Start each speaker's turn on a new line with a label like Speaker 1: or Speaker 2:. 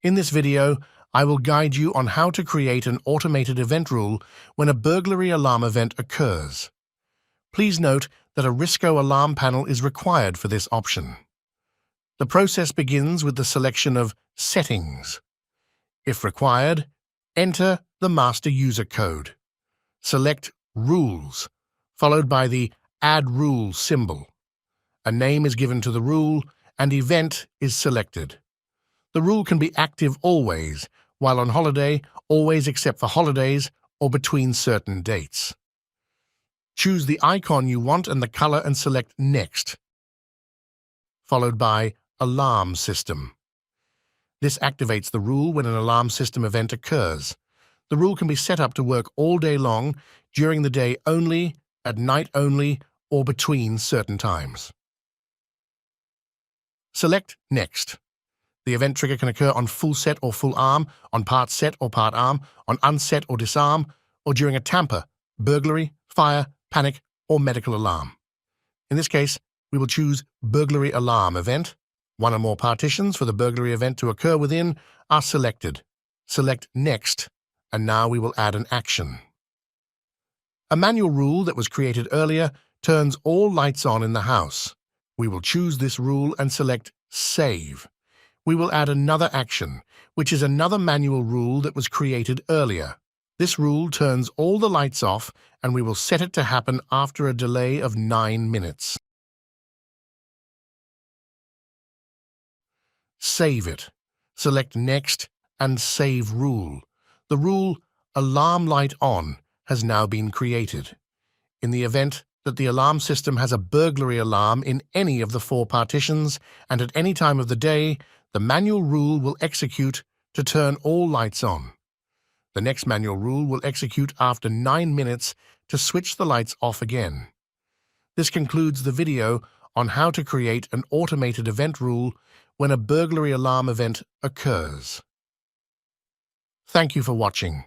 Speaker 1: In this video, I will guide you on how to create an automated event rule when a burglary alarm event occurs. Please note that a RISCO alarm panel is required for this option. The process begins with the selection of Settings. If required, enter the master user code. Select Rules, followed by the Add Rule symbol. A name is given to the rule, and Event is selected. The rule can be active always, while on holiday, always except for holidays, or between certain dates. Choose the icon you want and the color and select Next, followed by Alarm System. This activates the rule when an alarm system event occurs. The rule can be set up to work all day long, during the day only, at night only, or between certain times. Select Next. The event trigger can occur on full set or full arm, on part set or part arm, on unset or disarm, or during a tamper, burglary, fire, panic, or medical alarm. In this case, we will choose Burglary Alarm Event. One or more partitions for the burglary event to occur within are selected. Select Next, and now we will add an action. A manual rule that was created earlier turns all lights on in the house. We will choose this rule and select Save. We will add another action, which is another manual rule that was created earlier. This rule turns all the lights off, and we will set it to happen after a delay of 9 minutes. Save it. Select Next and Save Rule. The rule Alarm Light On has now been created. In the event that the alarm system has a burglary alarm in any of the 4 partitions and at any time of the day, the manual rule will execute to turn all lights on. The next manual rule will execute after 9 minutes to switch the lights off again. This concludes the video on how to create an automated event rule when a burglary alarm event occurs. Thank you for watching.